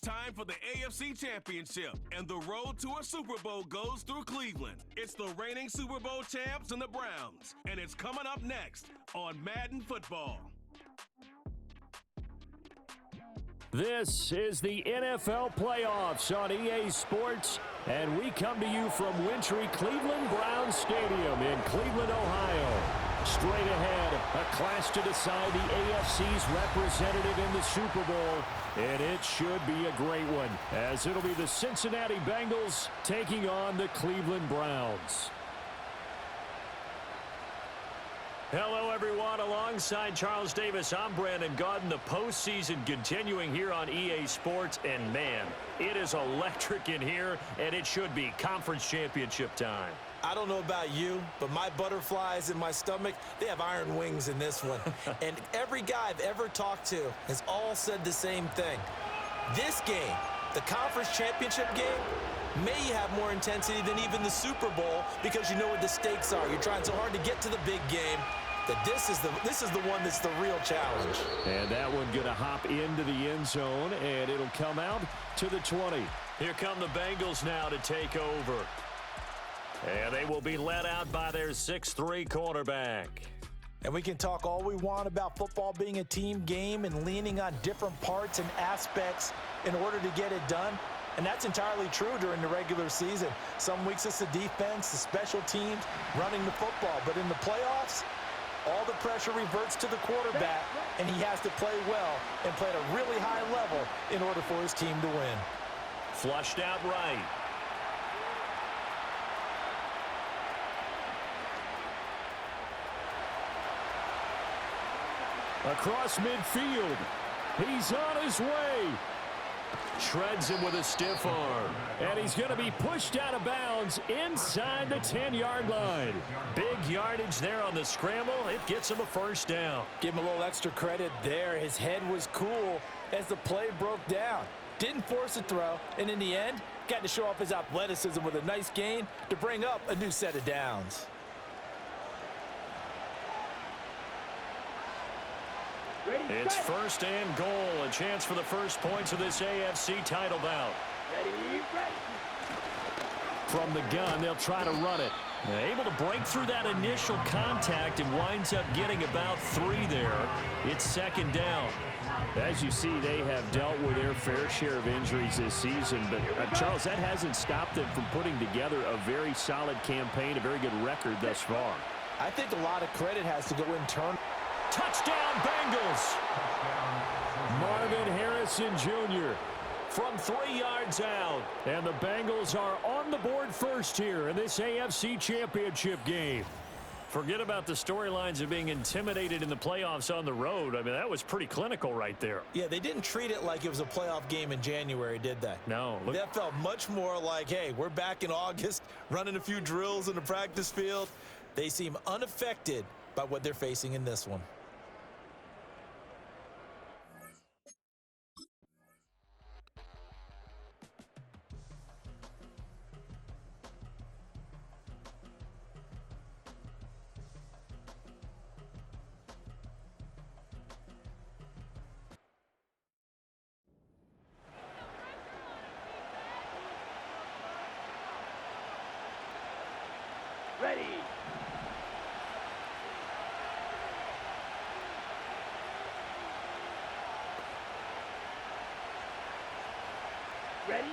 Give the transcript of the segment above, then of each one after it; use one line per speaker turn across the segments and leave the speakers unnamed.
It's time for the AFC Championship, and the road to a Super Bowl goes through Cleveland. It's the reigning Super Bowl champs and the Browns, and it's coming up next on Madden Football.
This is the NFL playoffs on EA Sports, and we come to you from wintry Cleveland Browns Stadium in Cleveland, Ohio. Straight ahead, a clash to decide the AFC's representative in the Super Bowl, and it should be a great one, as it'll be the Cincinnati Bengals taking on the Cleveland Browns. Hello, everyone. Alongside Charles Davis, I'm Brandon Gaudin. The postseason continuing here on EA Sports, and man, it is electric in here, and it should be conference championship time.
I don't know about you, but my butterflies in my stomach, they have iron wings in this one. And every guy I've ever talked to has all said the same thing. This game, the conference championship game, may have more intensity than even the Super Bowl because you know what the stakes are. You're trying so hard to get to the big game that this is the one that's the real challenge.
And that one going to hop into the end zone, and it'll come out to the 20. Here come the Bengals now to take over. And they will be led out by their 6'3" quarterback.
And we can talk all we want about football being a team game and leaning on different parts and aspects in order to get it done. And that's entirely true during the regular season. Some weeks it's the defense, the special teams, running the football. But in the playoffs, all the pressure reverts to the quarterback, and he has to play well and play at a really high level in order for his team to win.
Flushed out right. Across midfield. He's on his way. Shreds him with a stiff arm. And he's going to be pushed out of bounds inside the 10-yard line. Big yardage there on the scramble. It gets him a first down.
Give him a little extra credit there. His head was cool as the play broke down. Didn't force a throw, and in the end, got to show off his athleticism with a nice gain to bring up a new set of downs.
It's first and goal, a chance for the first points of this AFC title bout. From the gun, they'll try to run it. Able to break through that initial contact and winds up getting about 3 there. It's second down. As you see, they have dealt with their fair share of injuries this season. But, Charles, that hasn't stopped them from putting together a very solid campaign, a very good record thus far.
I think a lot of credit has to go internal.
Touchdown, Bengals! Marvin Harrison Jr. from 3 yards out. And the Bengals are on the board first here in this AFC Championship game. Forget about the storylines of being intimidated in the playoffs on the road. I mean, that was pretty clinical right there.
Yeah, they didn't treat it like it was a playoff game in January, did they?
No.
That felt much more like, hey, we're back in August, running a few drills in the practice field. They seem unaffected by what they're facing in this one.
Ready. Ready.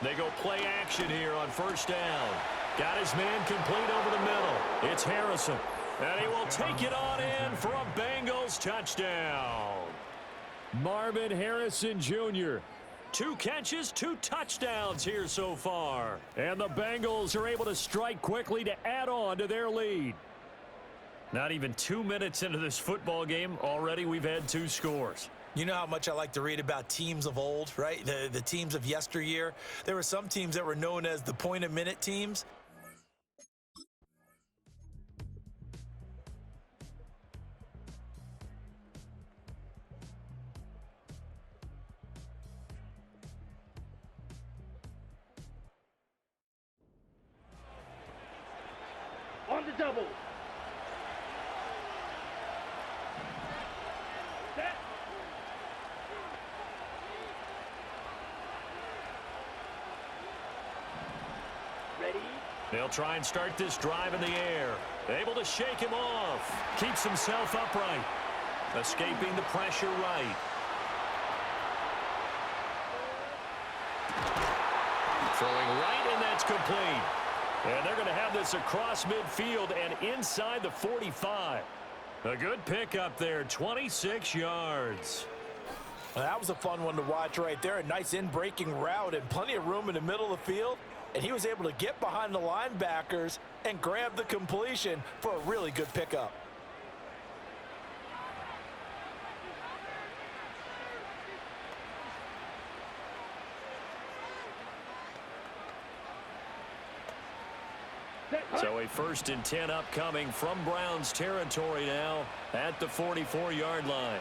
They go play action here on first down. Got his man complete over the middle. It's Harrison. And he will take it on in for a Bengals touchdown. Marvin Harrison Jr. 2 catches, 2 touchdowns here so far. And the Bengals are able to strike quickly to add on to their lead. Not even 2 minutes into this football game, already we've had 2 scores.
You know how much I like to read about teams of old, right? The teams of yesteryear. There were some teams that were known as the point-a-minute teams.
On the double. Set.
They'll try and start this drive in the air. Able to shake him off. Keeps himself upright. Escaping the pressure right. Throwing right, and that's complete. And they're going to have this across midfield and inside the 45. A good pickup there, 26 yards.
Well, that was a fun one to watch right there. A nice in-breaking route and plenty of room in the middle of the field. And he was able to get behind the linebackers and grab the completion for a really good pickup.
So a 1st and 10 upcoming from Browns territory now at the 44-yard line.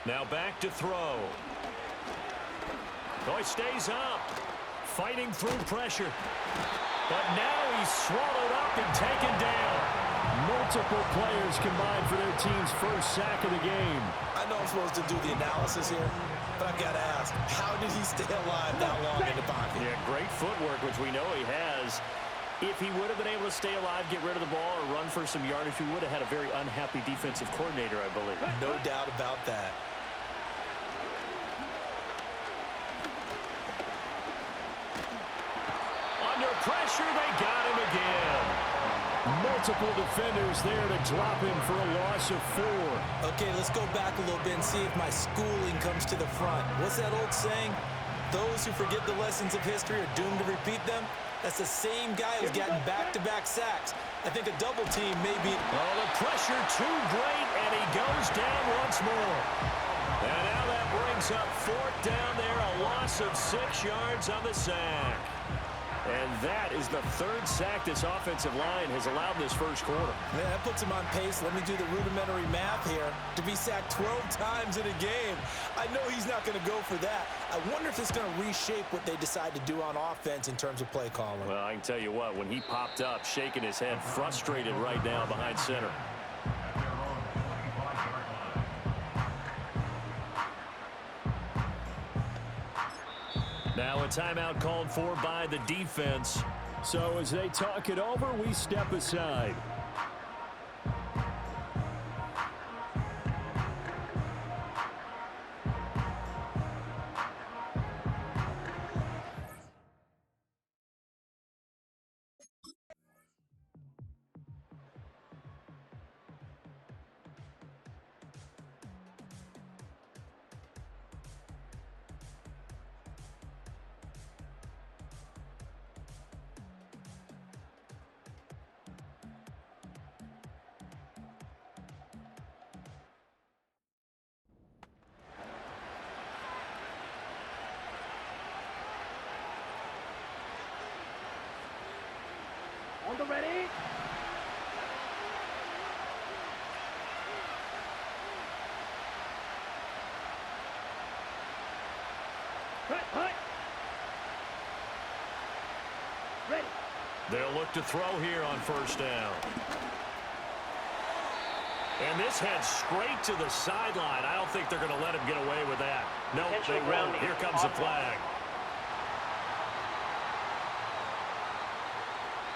Now back to throw. Oh, he stays up. Fighting through pressure. But now he's swallowed up and taken down. Multiple players combined for their team's first sack of the game.
I know I'm supposed to do the analysis here, but I've got to ask, how did he stay alive that long in the pocket?
Yeah, great footwork, which we know he has. If he would have been able to stay alive, get rid of the ball, or run for some yardage, he would have had a very unhappy defensive coordinator, I believe.
No doubt about that.
Under pressure, they got him again. Multiple defenders there to drop him for a loss of 4.
Okay, let's go back a little bit and see if my schooling comes to the front. What's that old saying? Those who forget the lessons of history are doomed to repeat them. That's the same guy who's gotten back-to-back sacks. I think a double team may be...
Oh, the pressure too great, and he goes down once more. And now that brings up 4th down there, a loss of 6 yards on the sack. And that is the 3rd sack this offensive line has allowed this first quarter.
Yeah, that puts him on pace. Let me do the rudimentary math here. To be sacked 12 times in a game, I know he's not going to go for that. I wonder if it's going to reshape what they decide to do on offense in terms of play calling.
Well, I can tell you what, when he popped up, shaking his head, frustrated right now behind center. Now a timeout called for by the defense. So as they talk it over, we step aside.
On the ready. Hut. Ready.
They'll look to throw here on 1st down. And this heads straight to the sideline. I don't think they're going to let him get away with that. No, they won't. Here comes the flag.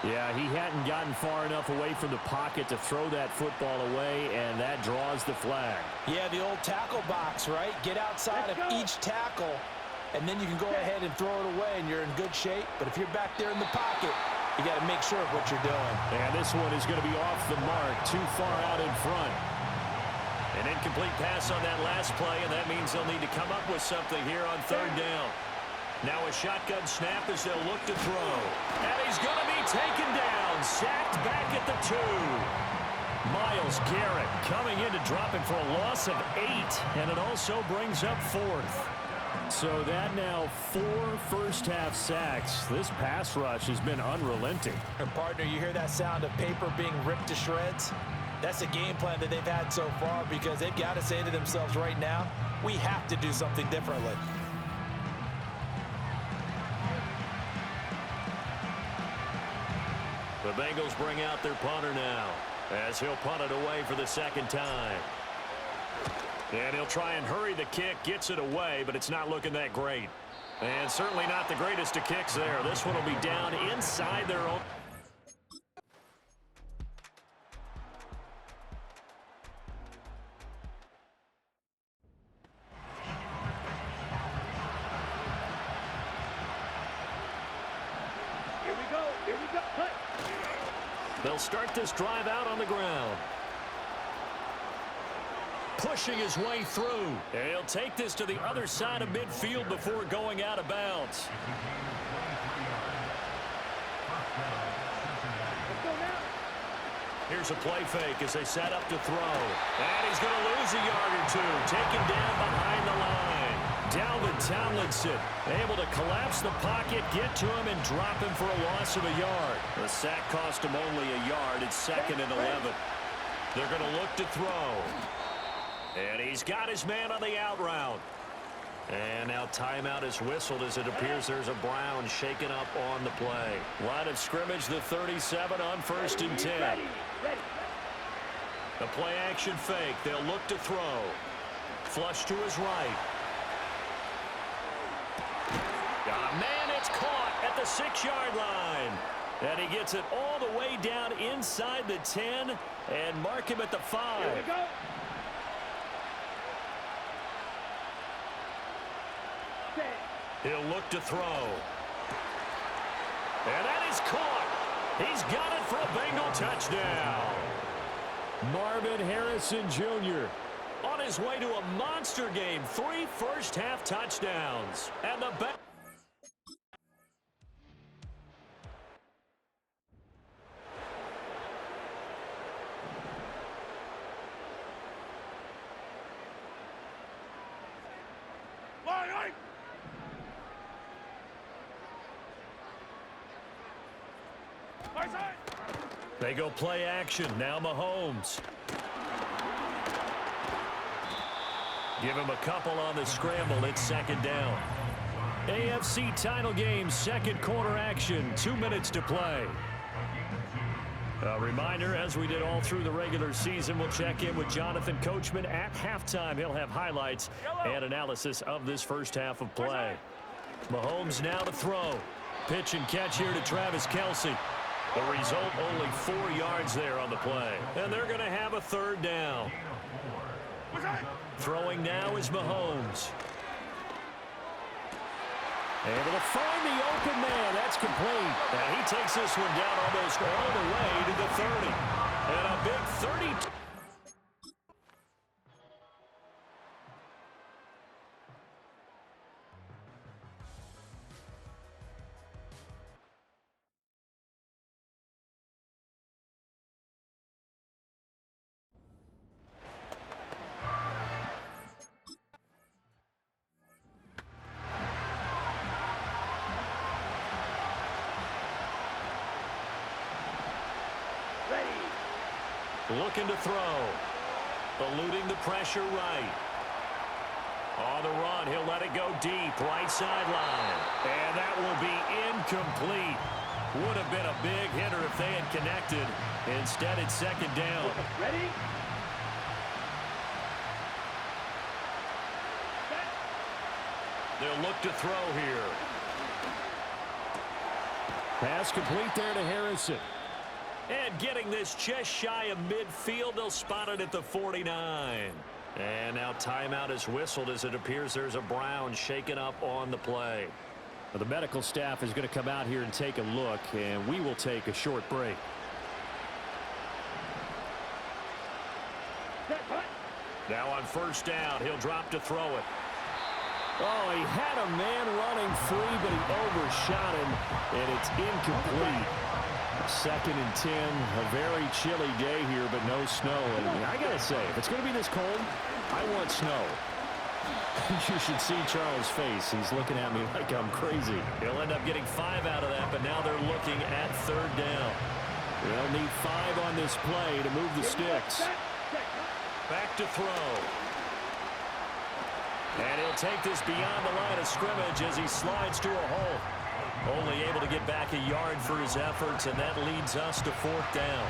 Yeah, he hadn't gotten far enough away from the pocket to throw that football away, and that draws the flag.
Yeah, the old tackle box, right? Get outside of each tackle, and then you can go ahead and throw it away, and you're in good shape. But if you're back there in the pocket, you got to make sure of what you're doing.
And this one is going to be off the mark, too far out in front. An incomplete pass on that last play, and that means they'll need to come up with something here on 3rd down. Now a shotgun snap as they'll look to throw. And he's going to be taken down, sacked back at the 2. Myles Garrett coming in to drop him for a loss of 8, and it also brings up 4th. So that now 4 first-half sacks. This pass rush has been unrelenting.
And partner, you hear that sound of paper being ripped to shreds? That's the game plan that they've had so far, because they've got to say to themselves right now, we have to do something differently.
The Bengals bring out their punter now as he'll punt it away for the 2nd time. And he'll try and hurry the kick, gets it away, but it's not looking that great. And certainly not the greatest of kicks there. This one will be down inside their own.
Here we go, cut.
They'll start this drive out on the ground. Pushing his way through. And he'll take this to the other side of midfield before going out of bounds.
Let's go now.
Here's a play fake as they set up to throw. And he's going to lose a yard or two. Taken down behind the line. Dalvin Tomlinson able to collapse the pocket, get to him, and drop him for a loss of a yard. The sack cost him only a yard. It's 2nd and 11. They're going to look to throw. And he's got his man on the out route. And now timeout is whistled as it appears there's a Brown shaken up on the play. Line of scrimmage, the 37 on 1st and 10.
Ready.
The play action fake. They'll look to throw. Flush to his right. Man, it's caught at the 6-yard line. And he gets it all the way down inside the 10 and mark him at the 5.
Here we go.
He'll look to throw. And that is caught. He's got it for a Bengal touchdown. Marvin Harrison Jr. on his way to a monster game. 3 first-half touchdowns. And the They go play action. Now Mahomes. Give him a couple on the scramble. It's 2nd down. AFC title game, 2nd quarter action. 2 minutes to play. A reminder, as we did all through the regular season, we'll check in with Jonathan Coachman at halftime. He'll have highlights and analysis of this first half of play. Mahomes now to throw. Pitch and catch here to Travis Kelce. The result, only 4 yards there on the play. And they're going to have a 3rd down. Throwing now is Mahomes. Able to find the open man. That's complete. And he takes this one down almost all the way to the 30. And a big 30. Looking to throw. Eluding the pressure right. On the run, he'll let it go deep. Right sideline. And that will be incomplete. Would have been a big hitter if they had connected. Instead, it's 2nd down.
Ready?
They'll look to throw here.
Pass complete there to Harrison.
And getting this just shy of midfield, they'll spot it at the 49. And now timeout is whistled as it appears there's a Brown shaken up on the play.
Well, the medical staff is going to come out here and take a look, and we will take a short break.
Now on 1st down, he'll drop to throw it.
Oh, he had a man running free, but he overshot him, and it's incomplete. 2nd and 10, a very chilly day here, but no snow. And I got to say, if it's going to be this cold, I want snow. You should see Charles' face. He's looking at me like I'm crazy.
He'll end up getting 5 out of that, but now they're looking at 3rd down.
They'll need 5 on this play to move the sticks.
Back to throw. And he'll take this beyond the line of scrimmage as he slides to a hole. Only able to get back a yard for his efforts, and that leads us to 4th down.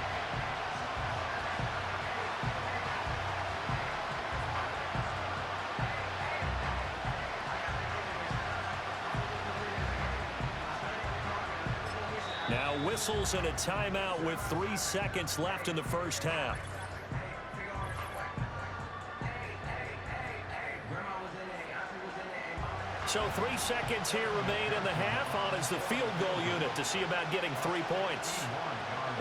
whistles and a timeout with 3 seconds left in the first half. So 3 seconds here remain in the half. On is the field goal unit to see about getting 3 points.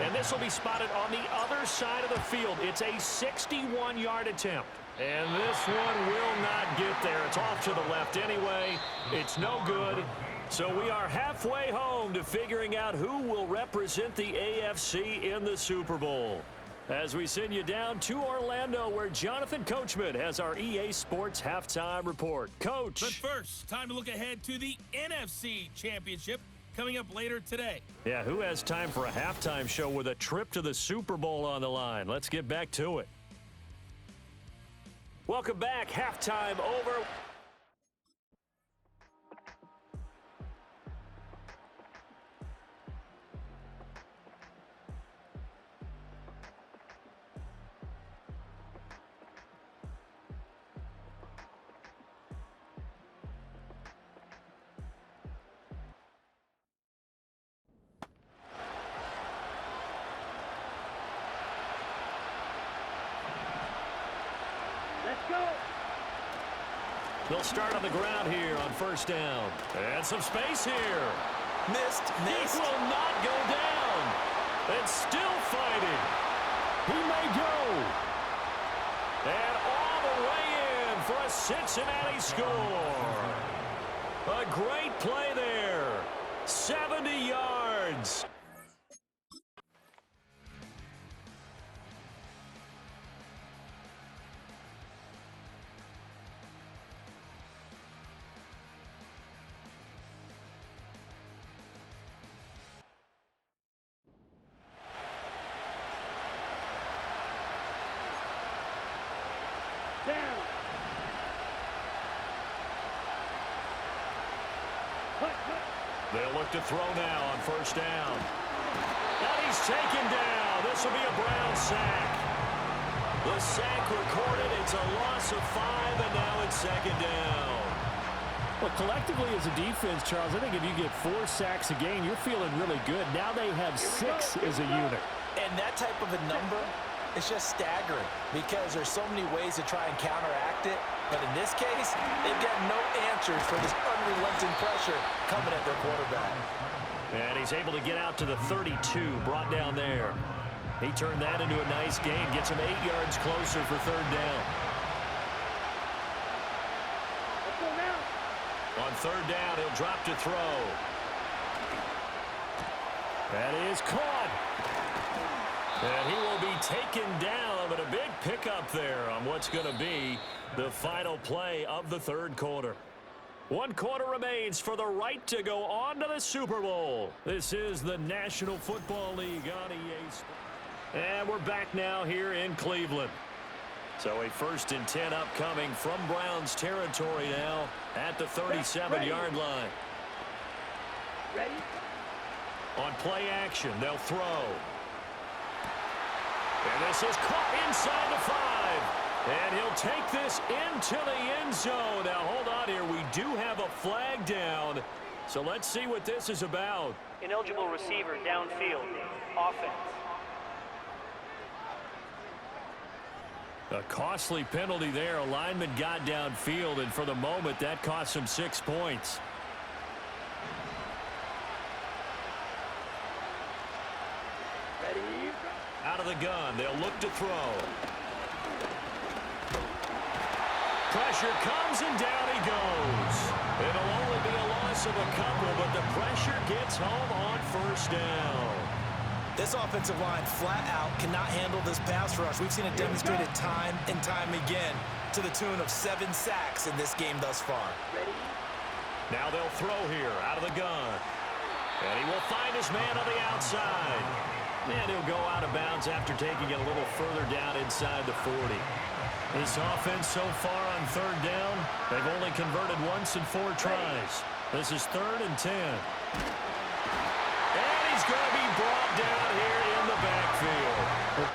And this will be spotted on the other side of the field. It's a 61-yard attempt. And this one will not get there. It's off to the left anyway. It's no good. So we are halfway home to figuring out who will represent the AFC in the Super Bowl. As we send you down to Orlando, where Jonathan Coachman has our EA Sports Halftime Report. Coach.
But first, time to look ahead to the NFC Championship coming up later today.
Yeah, who has time for a halftime show with a trip to the Super Bowl on the line? Let's get back to it. Welcome back. Halftime over.
Let's go.
They'll start on the ground here on first down. And some space here.
Missed.
He will not go down. And still fighting.
He may go.
And all the way in for a Cincinnati score. A great play there. 70 yards.
Down. Cut.
They'll look to throw now on first down. And he's taken down. This will be a Browns sack. The sack recorded. It's a loss of 5, and now it's second down.
Well, collectively as a defense, Charles, I think if you get 4 sacks a game, you're feeling really good. Now they have 6 as a unit.
And that type of a number, it's just staggering because there's so many ways to try and counteract it. But in this case, they've got no answers for this unrelenting pressure coming at their quarterback.
And he's able to get out to the 32, brought down there. He turned that into a nice gain, gets him 8 yards closer for third down.
Let's go now.
On third down, he'll drop to throw. That is caught. And he will be taken down, but a big pickup there on what's going to be the final play of the third quarter. 1 quarter remains for the right to go on to the Super Bowl. This is the National Football League on EA Sports. And we're back now here in Cleveland. So a 1st and 10 upcoming from Browns territory now at the 37-yard line.
Ready?
On play action, they'll throw. And this is caught inside the 5. And he'll take this into the end zone. Now, hold on here. We do have a flag down. So let's see what this is about.
Ineligible receiver downfield. Offense.
A costly penalty there. A lineman got downfield, and for the moment, that cost him 6 points.
Ready?
Out of the gun, they'll look to throw. Pressure comes, and down he goes. It'll only be a loss of a couple, but the pressure gets home on first down.
This offensive line flat out cannot handle this pass rush. We've seen it demonstrated time and time again to the tune of 7 sacks in this game thus far.
Ready?
Now they'll throw here out of the gun. And he will find his man on the outside. And he'll go out of bounds after taking it a little further down inside the 40. This offense so far on third down, they've only converted once in 4 tries. This is 3rd and 10. And he's going to be brought down here in the backfield.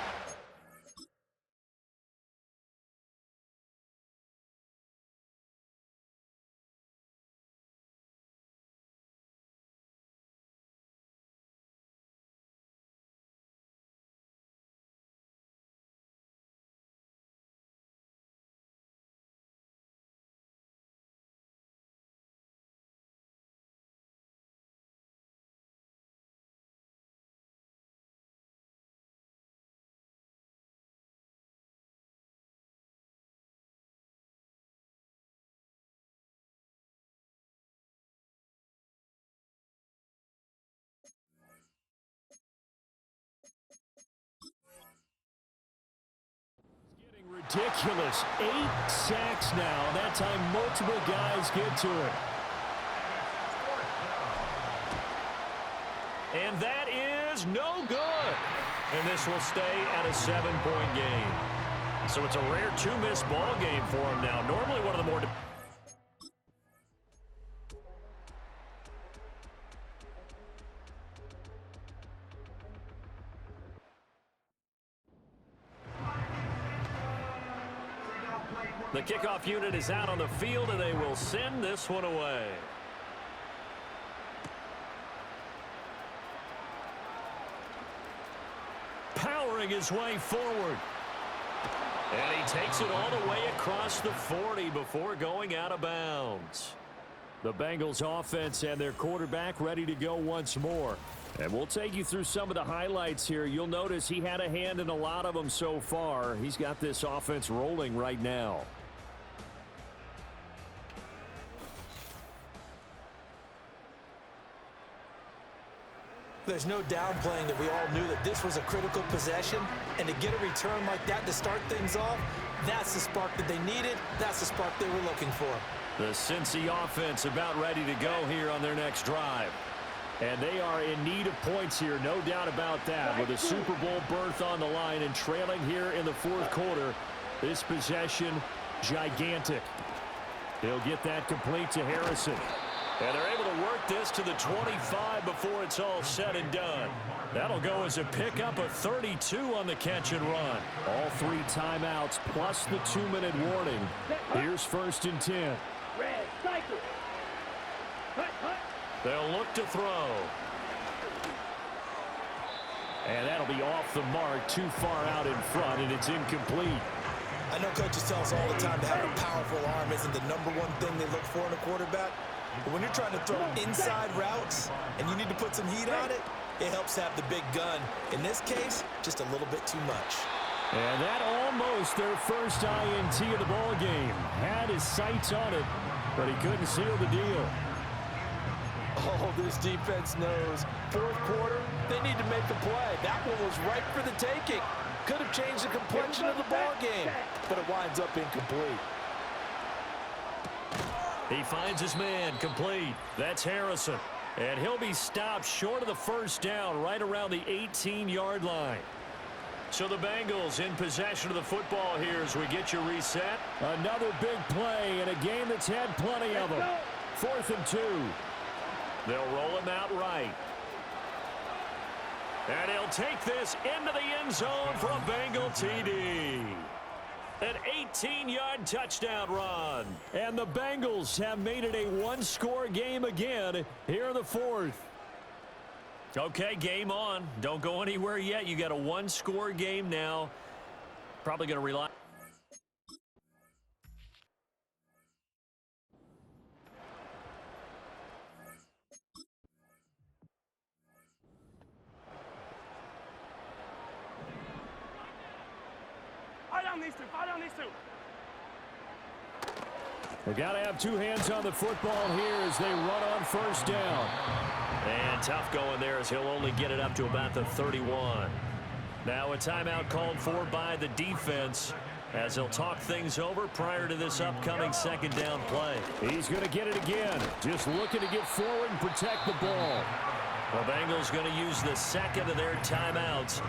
ridiculous. 8 sacks now. That time, multiple guys get to it.
And that is no good. And this will stay at a 7-point game. So it's a rare 2-miss ball game for him now. Normally one of the more... The kickoff unit is out on the field, and they will send this one away. Powering his way forward. And he takes it all the way across the 40 before going out of bounds.
The Bengals offense and their quarterback ready to go once more. And we'll take you through some of the highlights here. You'll notice he had a hand in a lot of them so far. He's got this offense rolling right now.
There's no downplaying that we all knew that this was a critical possession, and to get a return like that to start things off, that's the spark that they needed. That's the spark they were looking for.
The Cincy offense about ready to go here on their next drive. And they are in need of points here, no doubt about that. With a Super Bowl berth on the line and trailing here in the fourth quarter, this possession, gigantic. He'll get that complete to Harrison.
And they're able to work this to the 25 before it's all said and done. That'll go as a pickup of 32 on the catch and run.
All 3 timeouts plus the 2-minute warning. Here's 1st and 10.
Red, cycle.
They'll look to throw.
And that'll be off the mark, too far out in front, and it's incomplete.
I know coaches tell us all the time that having a powerful arm isn't the #1 thing they look for in a quarterback. But when you're trying to throw inside routes and you need to put some heat on it, it helps have the big gun. In this case, just a little bit too much.
And that almost their first INT of the ball game. Had his sights on it, but he couldn't seal the deal.
Oh, this defense knows. Fourth quarter, they need to make a play. That one was right for the taking. Could have changed the complexion of the ball game, but it winds up incomplete.
He finds his man complete. That's Harrison. And he'll be stopped short of the first down right around the 18-yard line. So the Bengals in possession of the football here as we get you reset.
Another big play in a game that's had plenty of them. 4th and 2.
They'll roll him out right. And he'll take this into the end zone for a Bengal TD. An 18-yard touchdown run.
And the Bengals have made it a 1-score game again here in the 4th.
Okay, game on. Don't go anywhere yet. You got a 1-score game now. Probably going to rely.
They got to have 2 hands on the football here as they run on 1st down.
And tough going there as he'll only get it up to about the 31. Now a timeout called for by the defense as he'll talk things over prior to this upcoming 2nd down play.
He's going to get it again. Just looking to get forward and protect the ball.
The Bengals going to use the 2nd of their timeouts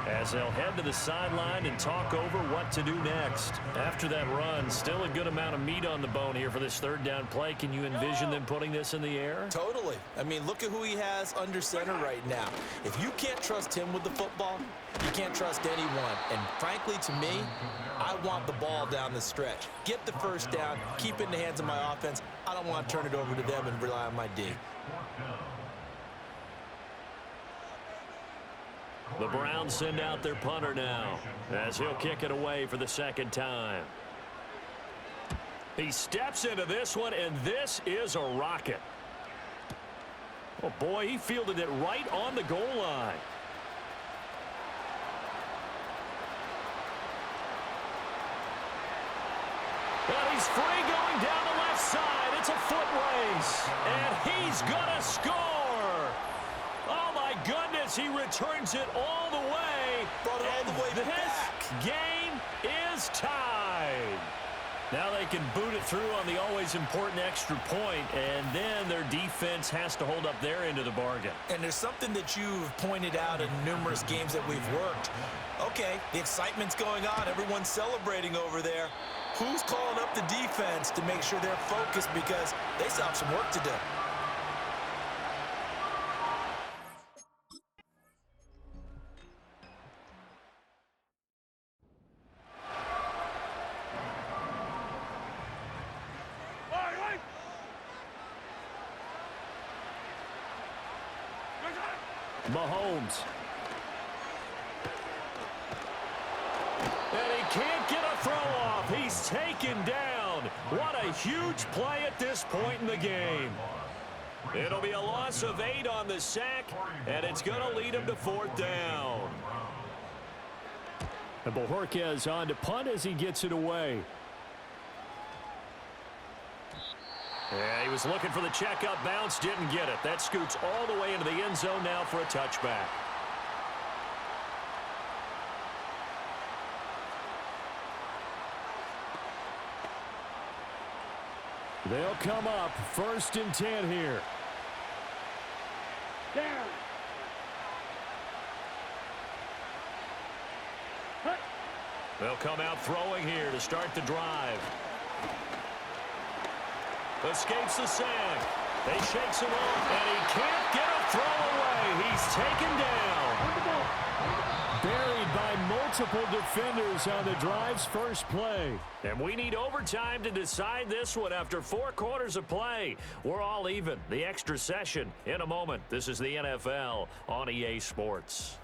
as they'll head to the sideline and talk over what to do next. After that run, still a good amount of meat on the bone here for this 3rd down play. Can you envision them putting this in the air?
Totally. I mean, look at who he has under center right now. If you can't trust him with the football, you can't trust anyone. And frankly, to me, I want the ball down the stretch. Get the 1st down, keep it in the hands of my offense. I don't want to turn it over to them and rely on my D.
The Browns send out their punter now as he'll kick it away for the 2nd time. He steps into this one, and this is a rocket. Oh, boy, he fielded it right on the goal line. And he's free going down the left side. It's a foot race, and he's going to score. Oh, my goodness, he returns it all the way.
Brought it all the way back.
This game is is tied. Now they can boot it through on the always important extra point, and then their defense has to hold up their end of the bargain.
And there's something that you've pointed out in numerous games that we've worked. Okay, the excitement's going on. Everyone's celebrating over there. Who's calling up the defense to make sure they're focused, because they still have some work to do?
Mahomes.
And he can't get a throw off. He's taken down. What a huge play at this point in the game. It'll be a loss of 8 on the sack, and it's going to lead him to 4th down.
And Bojorquez on to punt as he gets it away.
Yeah, he was looking for the checkup bounce, didn't get it. That scoots all the way into the end zone now for a touchback.
They'll come up 1st and 10 here.
Down.
They'll come out throwing here to start the drive. Escapes the sack. They shakes him off, and he can't get a throw away. He's taken down.
Buried by multiple defenders on the drive's first play.
And we need overtime to decide this one after 4 quarters of play. We're all even. The extra session in a moment. This is the NFL on EA Sports.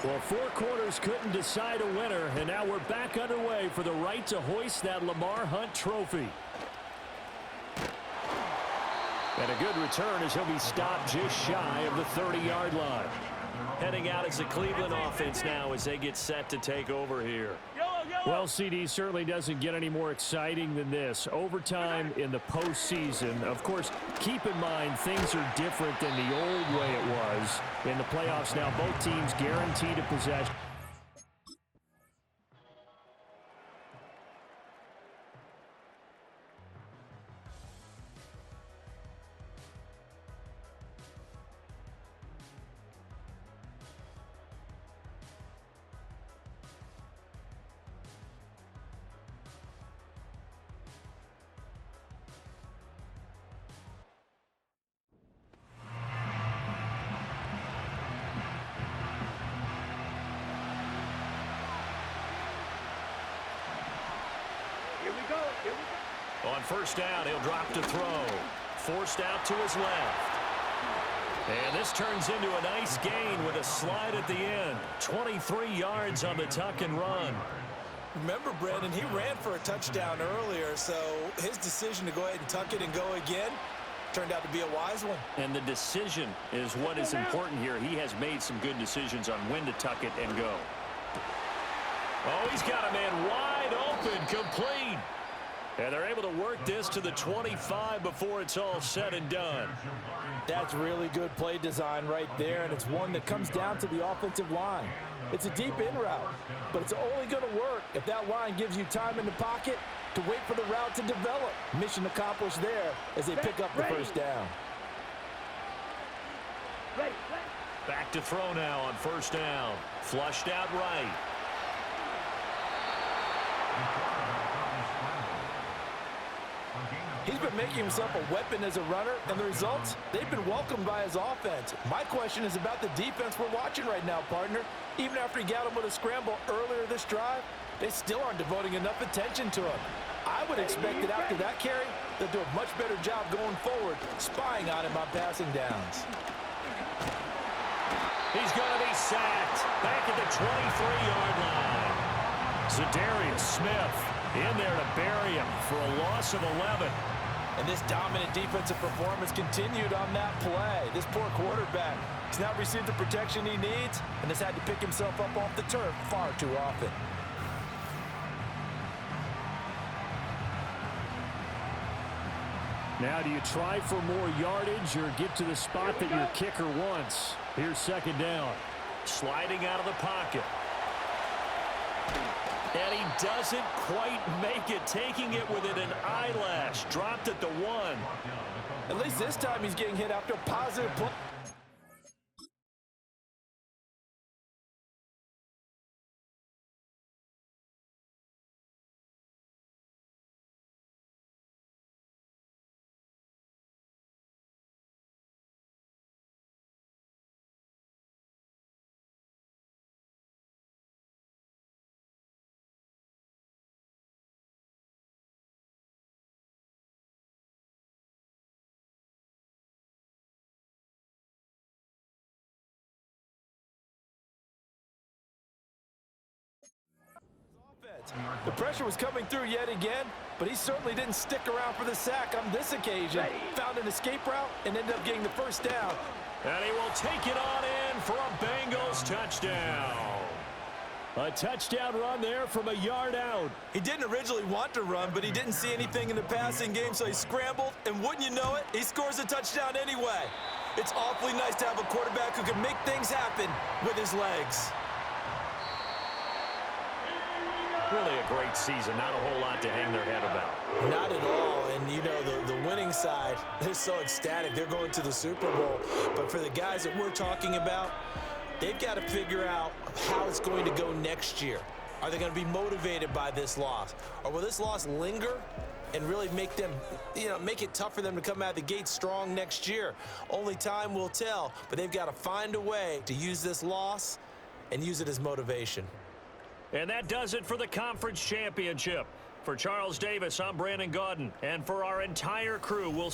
Well, 4 quarters couldn't decide a winner, and now we're back underway for the right to hoist that Lamar Hunt trophy. And a good return as he'll be stopped just shy of the 30-yard line.
Heading out as the Cleveland offense now as they get set to take over here.
Well, CD, certainly doesn't get any more exciting than this. Overtime in the postseason. Of course, keep in mind things are different than the old way it was. In the playoffs now, both teams guaranteed a possession.
On 1st down, he'll drop to throw. Forced out to his left. And this turns into a nice gain with a slide at the end. 23 yards on the tuck and run.
Remember, Brandon, he ran for a touchdown earlier, so his decision to go ahead and tuck it and go again turned out to be a wise one.
And the decision is what is important here. He has made some good decisions on when to tuck it and go. Oh, he's got a man wide open, complete. And they're able to work this to the 25 before it's all said and done.
That's really good play design right there, and it's one that comes down to the offensive line. It's a deep in route, but it's only going to work if that line gives you time in the pocket to wait for the route to develop. Mission accomplished there as they pick up the 1st down.
Back to throw now on 1st down. Flushed out right.
He's been making himself a weapon as a runner, and the results, they've been welcomed by his offense. My question is about the defense we're watching right now, partner. Even after he got him with a scramble earlier this drive, they still aren't devoting enough attention to him. I would expect that after that carry, they'll do a much better job going forward, spying on him on passing downs.
He's going to be sacked back at the 23-yard line. Zadarius Smith in there to bury him for a loss of 11.
And this dominant defensive performance continued on that play. This poor quarterback has not received the protection he needs and has had to pick himself up off the turf far too often.
Now, do you try for more yardage or get to the spot that your kicker wants? Here's second down.
Sliding out of the pocket. And he doesn't quite make it, taking it within an eyelash. Dropped at the 1.
At least this time he's getting hit after a positive play. The pressure was coming through yet again, but he certainly didn't stick around for the sack on this occasion. Found an escape route and ended up getting the first down.
And he will take it on in for a Bengals touchdown.
A touchdown run there from a yard out.
He didn't originally want to run, but he didn't see anything in the passing game, so he scrambled, and wouldn't you know it, he scores a touchdown anyway. It's awfully nice to have a quarterback who can make things happen with his legs.
Really a great season. Not a whole lot to hang their head about.
Not at all. And, you know, the winning side, they're so ecstatic. They're going to the Super Bowl. But for the guys that we're talking about, they've got to figure out how it's going to go next year. Are they going to be motivated by this loss? Or will this loss linger and really make them, make it tough for them to come out of the gate strong next year? Only time will tell. But they've got to find a way to use this loss and use it as motivation.
And that does it for the conference championship. For Charles Davis, I'm Brandon Gaudin. And for our entire crew, we'll